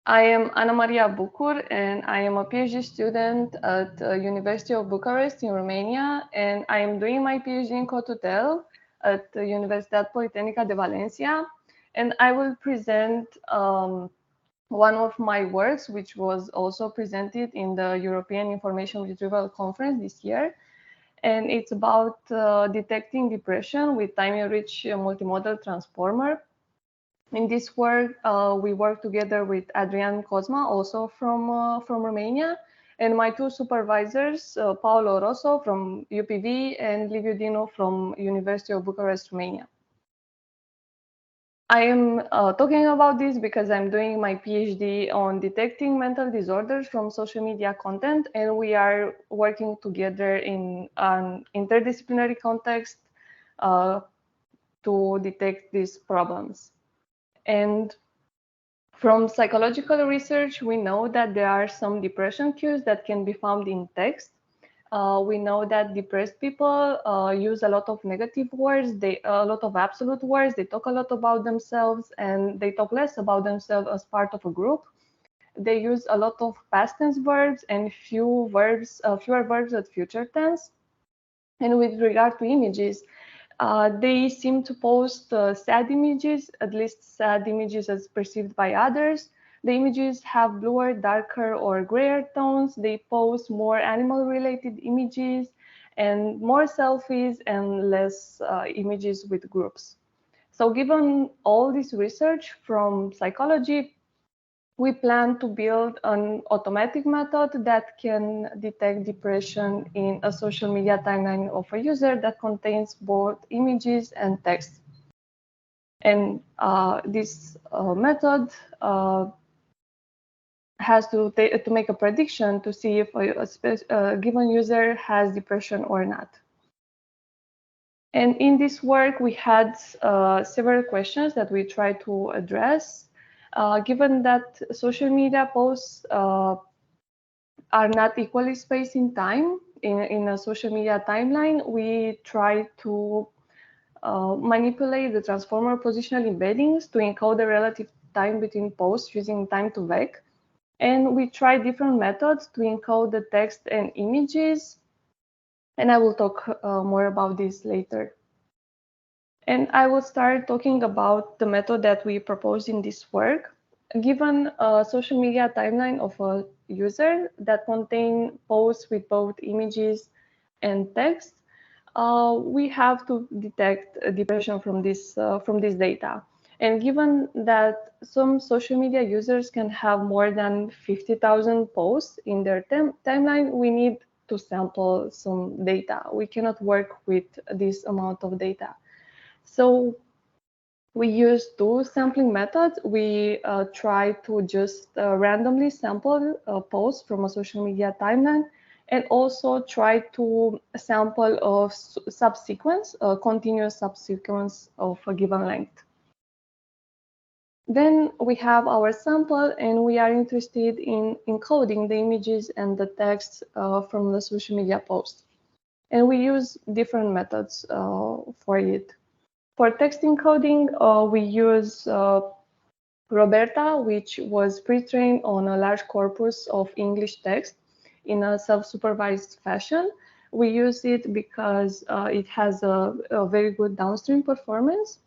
I am Ana Maria Bucur, and I am a PhD student at the University of Bucharest in Romania, and I am doing my PhD in Cotutel at the Universidad Politehnica de Valencia, and I will present one of my works, which was also presented in the European Information Retrieval Conference this year, and it's about detecting depression with time-enriched multimodal transformer. In this work, we work together with Adrian Cosma, also from Romania, and my two supervisors, Paolo Rosso from UPV and Liviu Dinu from University of Bucharest, Romania. I am talking about this because I'm doing my PhD on detecting mental disorders from social media content, and we are working together in an interdisciplinary context to detect these problems. And from psychological research, we know that there are some depression cues that can be found in text. We know that depressed people use a lot of negative words, a lot of absolute words, they talk a lot about themselves, and they talk less about themselves as part of a group. They use a lot of past tense verbs and fewer verbs at future tense. And with regard to images, they seem to post sad images, at least sad images as perceived by others. The images have bluer, darker, or grayer tones. They post more animal-related images and more selfies and less images with groups. So given all this research from psychology, we plan to build an automatic method that can detect depression in a social media timeline of a user that contains both images and text. And this method has to make a prediction to see if a given user has depression or not. And in this work, we had several questions that we tried to address. Given that social media posts are not equally spaced in time in a social media timeline, we try to manipulate the transformer positional embeddings to encode the relative time between posts using time-to-vec. And we try different methods to encode the text and images. And I will talk more about this later. And I will start talking about the method that we proposed in this work. Given a social media timeline of a user that contain posts with both images and text, we have to detect depression from this data. And given that some social media users can have more than 50,000 posts in their timeline, we need to sample some data. We cannot work with this amount of data. So we use two sampling methods. We try to just randomly sample posts from a social media timeline, and also try to sample a subsequence, a continuous subsequence of a given length. Then we have our sample, and we are interested in encoding the images and the text from the social media post. And we use different methods for it. For text encoding, we use Roberta, which was pre-trained on a large corpus of English text in a self-supervised fashion. We use it because it has a very good downstream performance.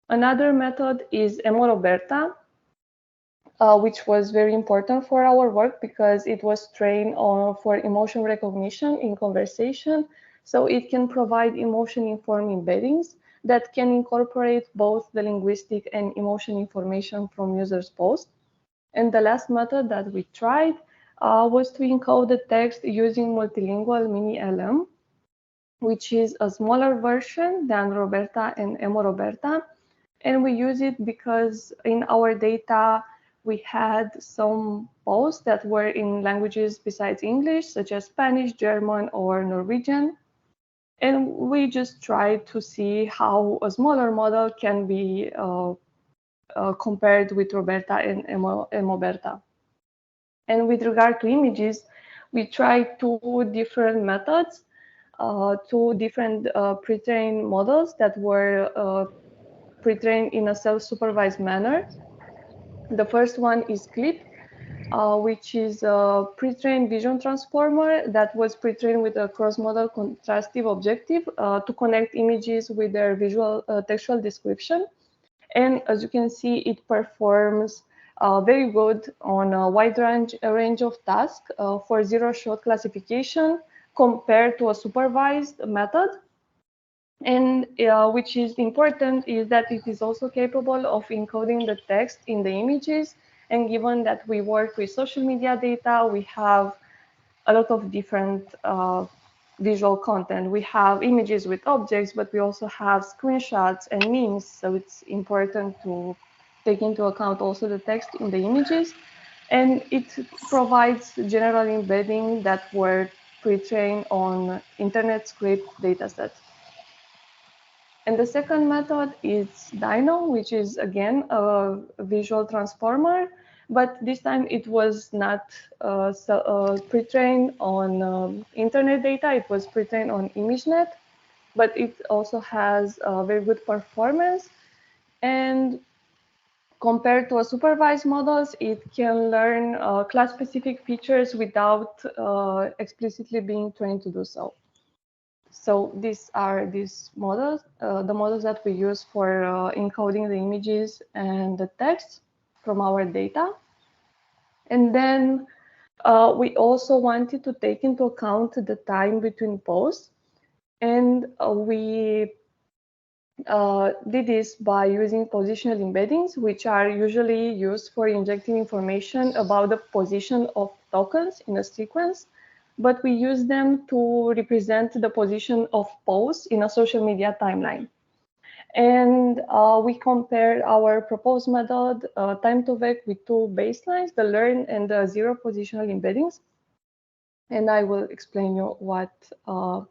Another method is EmoRoberta, which was very important for our work because it was trained for emotion recognition in conversation. So it can provide emotion-informed embeddings that can incorporate both the linguistic and emotion information from users' posts. And the last method that we tried was to encode the text using multilingual mini-LM, which is a smaller version than Roberta and EmoRoberta. And we use it because in our data, we had some posts that were in languages besides English, such as Spanish, German, or Norwegian. And we just tried to see how a smaller model can be compared with Roberta and EmoRoberta. And with regard to images, we tried two different methods, two different pre-trained models that were pre-trained in a self-supervised manner. The first one is Clip, which is a pre-trained vision transformer that was pre-trained with a cross-modal contrastive objective to connect images with their visual textual description. And as you can see, it performs very good on a wide range of tasks for zero-shot classification compared to a supervised method. And which is important is that it is also capable of encoding the text in the images. And given that we work with social media data, we have a lot of different visual content. We have images with objects, but we also have screenshots and memes. So it's important to take into account also the text in the images. And it provides general embedding that were pre-trained on internet script datasets. And the second method is Dinu, which is again a visual transformer, but this time it was not pre-trained on internet data. It was pre-trained on ImageNet, but it also has very good performance. And compared to a supervised models, it can learn class-specific features without explicitly being trained to do so. So these are these models, the models that we use for encoding the images and the text from our data. And then we also wanted to take into account the time between posts. And we did this by using positional embeddings, which are usually used for injecting information about the position of tokens in a sequence. But we use them to represent the position of posts in a social media timeline. And we compared our proposed method, time-to-vec, with two baselines, the learn and the zero positional embeddings. And I will explain you what all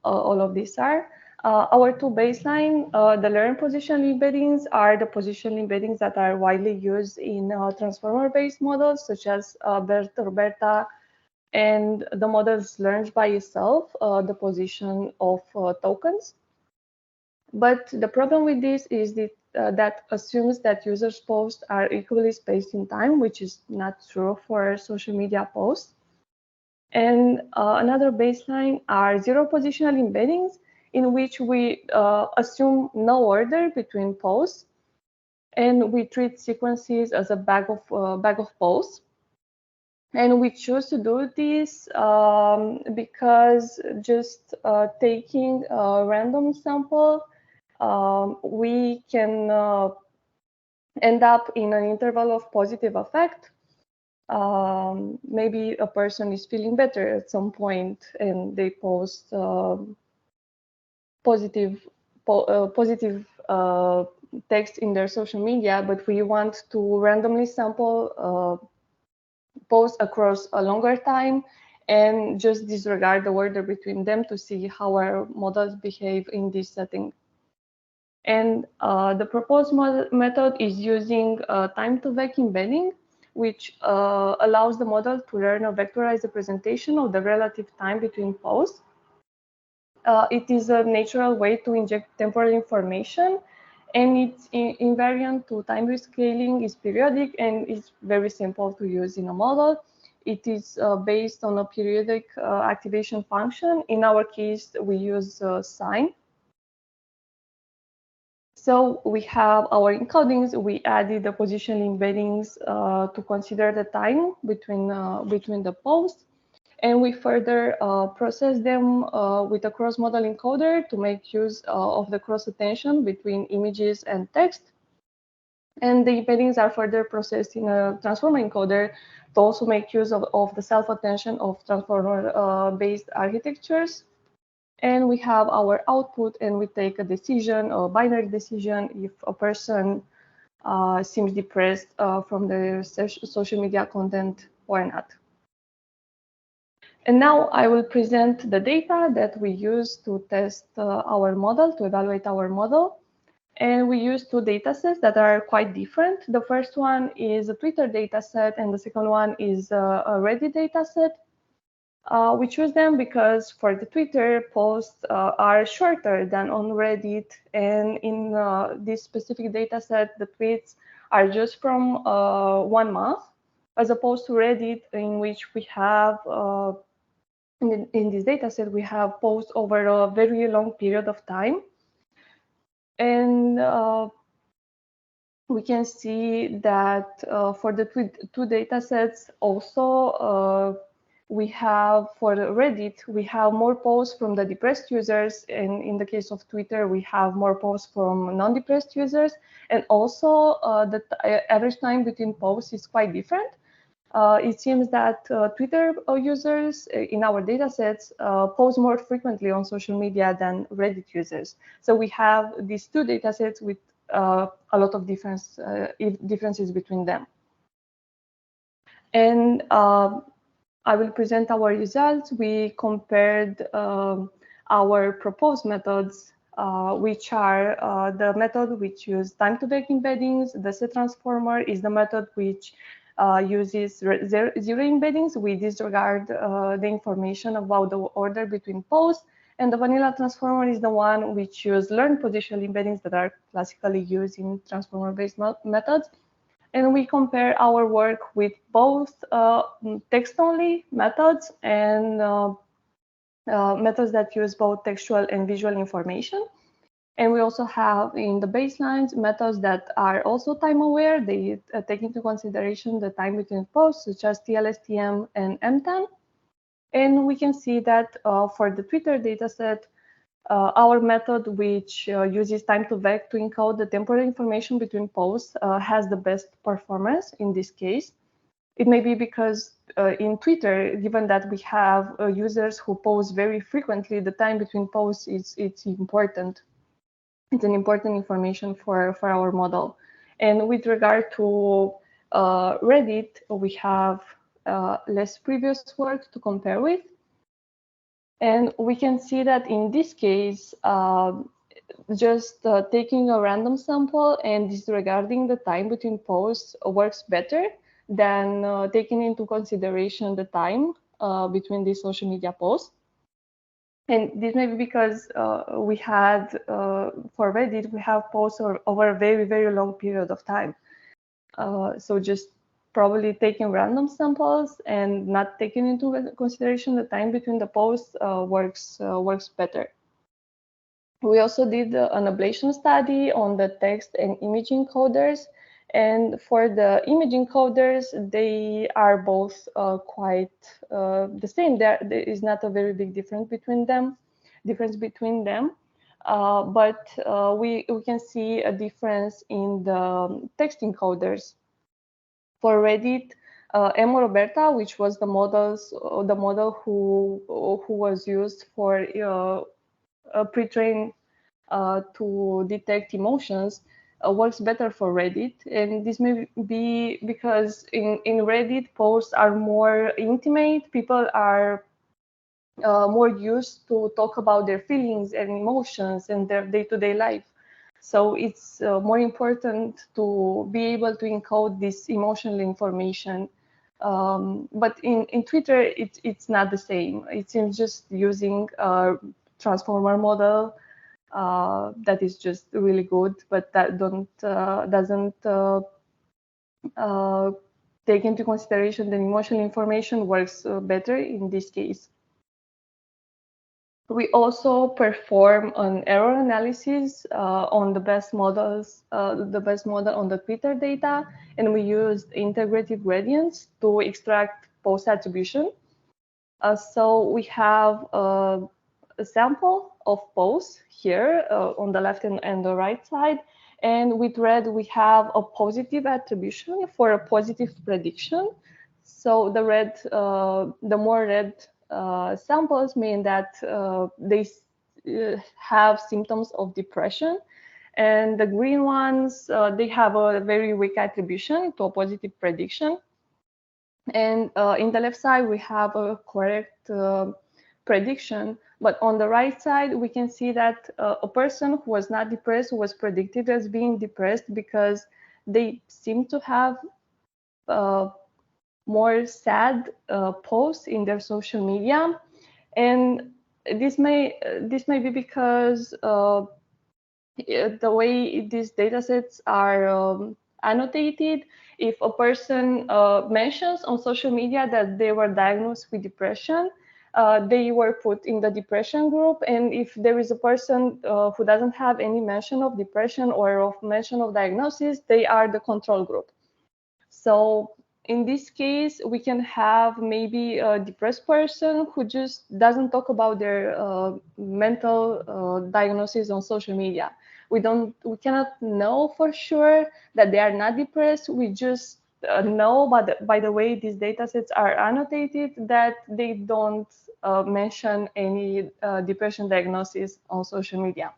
of these are. Our two baseline, the learn positional embeddings are the positional embeddings that are widely used in transformer-based models, such as BERT or BERTA, and the models learns by itself the position of tokens. But the problem with this is that that assumes that users' posts are equally spaced in time, which is not true for social media posts. And another baseline are zero positional embeddings, in which we assume no order between posts, and we treat sequences as a bag of posts. And we choose to do this because just taking a random sample, we can end up in an interval of positive affect. Maybe a person is feeling better at some point and they post positive text in their social media, but we want to randomly sample posts across a longer time and just disregard the order between them to see how our models behave in this setting. And the proposed method is using time-to-vec embedding, which allows the model to learn a vectorized representation of the relative time between posts. It is a natural way to inject temporal information, and it's invariant to time rescaling, is periodic, and is very simple to use in a model. It is based on a periodic activation function. In our case, we use sine. So we have our encodings. We added the position embeddings to consider the time between the posts. And we further process them with a cross-modal encoder to make use of the cross-attention between images and text. And the embeddings are further processed in a transformer encoder to also make use of the self-attention of transformer-based architectures. And we have our output, and we take a decision, a binary decision, if a person seems depressed from their social media content or not. And now I will present the data that we use to test our model, to evaluate our model. And we use two datasets that are quite different. The first one is a Twitter dataset, and the second one is a Reddit dataset. We choose them because for the Twitter posts are shorter than on Reddit, and in this specific dataset, the tweets are just from 1 month, as opposed to Reddit, in which we have, in this data set, we have posts over a very long period of time. And we can see that for the two data sets also, we have, for Reddit, we have more posts from the depressed users, and in the case of Twitter, we have more posts from non-depressed users, and also the average time between posts is quite different. It seems that Twitter users in our data sets post more frequently on social media than Reddit users. So we have these two data sets with a lot of differences between them. And I will present our results. We compared our proposed methods, which are the method which use time-to-vec embeddings. The set transformer is the method which uses zero embeddings. We disregard the information about the order between posts. And the vanilla transformer is the one which uses learned positional embeddings that are classically used in transformer-based methods. And we compare our work with both text-only methods and methods that use both textual and visual information. And we also have in the baselines methods that are also time-aware. They take into consideration the time between posts, such as TLSTM and MTAN. And we can see that for the Twitter dataset, our method, which uses time-to-vec to encode the temporal information between posts, has the best performance in this case. It may be because in Twitter, given that we have users who post very frequently, the time between posts it's important. It's an important information for our model. And with regard to Reddit, we have less previous work to compare with. And we can see that in this case, just taking a random sample and disregarding the time between posts works better than taking into consideration the time between these social media posts. And this may be because we had, for Reddit, we have posts over a very, very long period of time. So just probably taking random samples and not taking into consideration the time between the posts works better. We also did an ablation study on the text and image encoders. And for the image encoders, they are both quite the same. There is not a very big difference between them. But we can see a difference in the text encoders. For Reddit, M. Roberta, which was the model who was used for pre-train to detect emotions, works better for Reddit. And this may be because in Reddit, posts are more intimate. People are more used to talk about their feelings and emotions and their day-to-day life. So it's more important to be able to encode this emotional information. But in Twitter, it's not the same. It seems just using a transformer model that is just really good, but that doesn't take into consideration the emotional information works better in this case. We also perform an error analysis on the best models, the best model on the Twitter data, and we used integrative gradients to extract post attribution. So we have a sample of posts here on the left and the right side. And with red, we have a positive attribution for a positive prediction. So the more red samples mean that they have symptoms of depression, and the green ones, they have a very weak attribution to a positive prediction. And in the left side, we have a correct prediction. But on the right side, we can see that a person who was not depressed was predicted as being depressed because they seem to have more sad posts in their social media. And this may be because the way these datasets are annotated. If a person mentions on social media that they were diagnosed with depression, they were put in the depression group. And if there is a person who doesn't have any mention of depression or of mention of diagnosis, they are the control group. So in this case, we can have maybe a depressed person who just doesn't talk about their mental diagnosis on social media. We cannot know for sure that they are not depressed. We just know by the way these data sets are annotated that they don't mention any depression diagnosis on social media.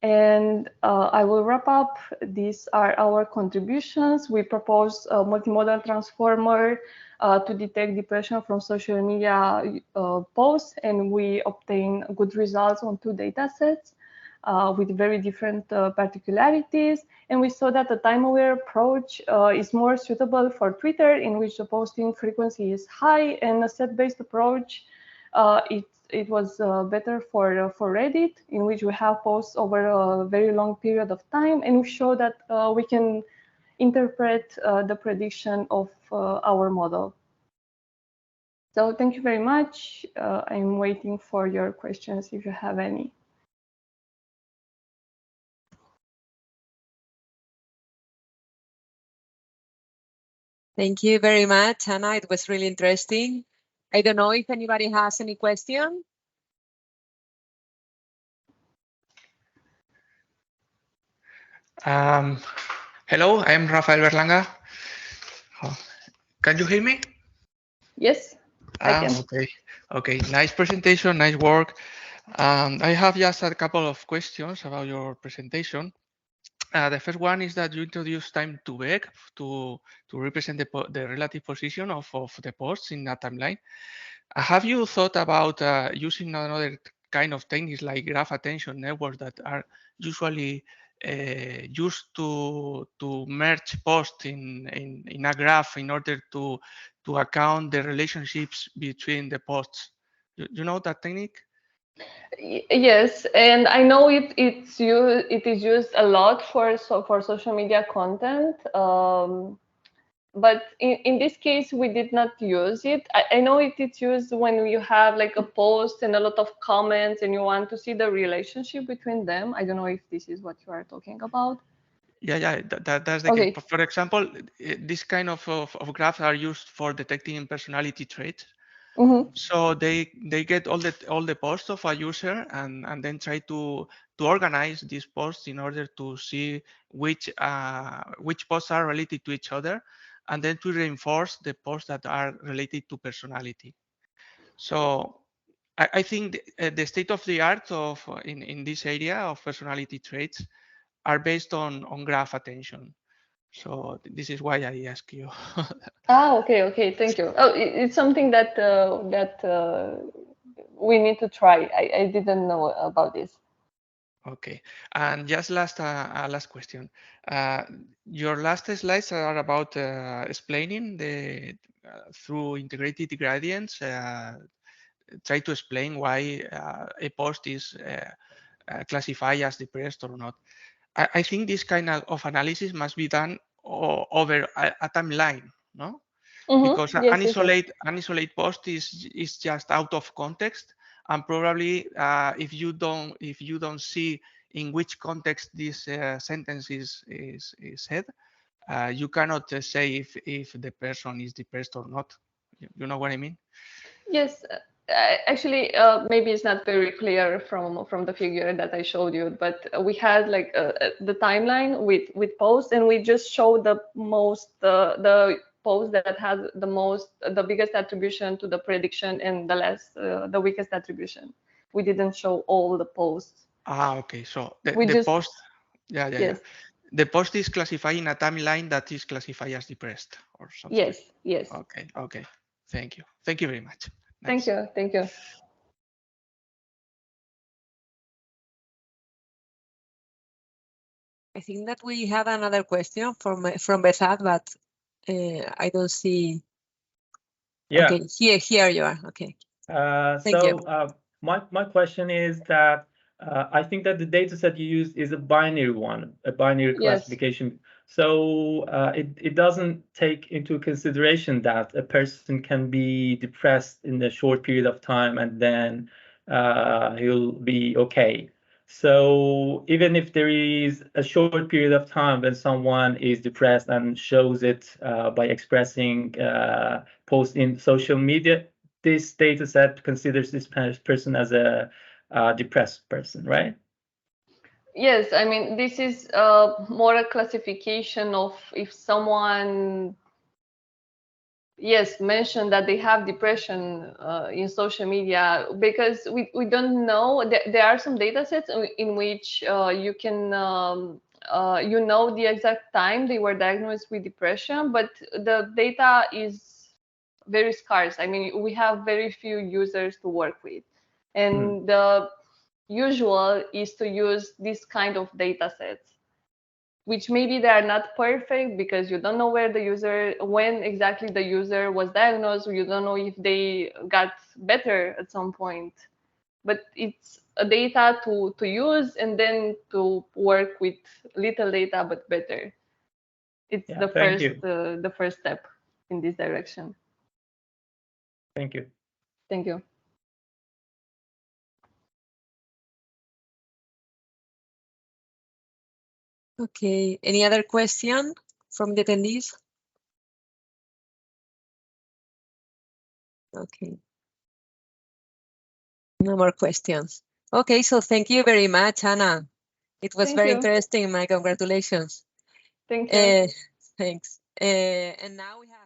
And I will wrap up. These are our contributions. We propose a multimodal transformer to detect depression from social media posts, and we obtain good results on 2 data sets with very different particularities. And we saw that the time-aware approach is more suitable for Twitter, in which the posting frequency is high, and a set-based approach, it was better for Reddit, in which we have posts over a very long period of time, and we show that we can interpret the prediction of our model. So thank you very much. I'm waiting for your questions if you have any. Thank you very much, Anna. It was really interesting. I don't know if anybody has any question. Hello, I'm Rafael Berlanga. Can you hear me? Yes, I can. Okay. Nice presentation, nice work. I have just a couple of questions about your presentation. The first one is that you introduced time to vec to represent the relative position of the posts in a timeline. Have you thought about using another kind of techniques like graph attention networks that are usually used to merge posts in a graph in order to account the relationships between the posts? You know that technique? Yes, and I know it is used a lot for social media content. But in this case, we did not use it. I know it's used when you have like a post and a lot of comments and you want to see the relationship between them. I don't know if this is what you are talking about. Yeah, that's the case. For example, this kind of graphs are used for detecting personality traits. Mm-hmm. So they get all the posts of a user and then try to organize these posts in order to see which posts are related to each other, and then to reinforce the posts that are related to personality. So I think the state of the art in this area of personality traits are based on graph attention. So this is why I ask you. Okay, thank you. Oh, it's something that we need to try. I didn't know about this. Okay, and just last question. Your last slides are about explaining through integrated gradients. Try to explain why a post is classified as depressed or not. I think this kind of analysis must be done over a timeline, no? Mm-hmm. Because yes, an isolate post is just out of context, and probably if you don't see in which context this sentence is said, you cannot say if the person is depressed or not. You know what I mean? Yes. Actually, maybe it's not very clear from the figure that I showed you, but we had like the timeline with posts, and we just showed the the post that has the biggest attribution to the prediction and the weakest attribution. We didn't show all the posts. Okay. So the post, yes. The post is classified in a timeline that is classified as depressed or something. Yes. Okay. Thank you very much. Nice. Thank you. I think that we have another question from Besat, but I don't see. Yeah. Okay, here you are. Okay. Thank you. My question is that I think that the data set you use is a binary one, a binary classification So it doesn't take into consideration that a person can be depressed in a short period of time and then he'll be okay. So even if there is a short period of time when someone is depressed and shows it by expressing posts in social media, this data set considers this person as a depressed person, right? Yes, I mean, this is more a classification of if someone, yes, mentioned that they have depression in social media, because we don't know. There are some data sets in which you can, you know the exact time they were diagnosed with depression, but the data is very scarce. I mean, we have very few users to work with. And the usual is to use this kind of data sets, which maybe they are not perfect because you don't know where the user, when exactly the user was diagnosed, you don't know if they got better at some point. But it's a data to use and then to work with little data but better. It's the first step in this direction. Thank you. Thank you. Okay, any other question from the attendees? Okay. No more questions. Okay, so thank you very much, Anna. It was very interesting. My congratulations. Thank you. Thanks. And now we have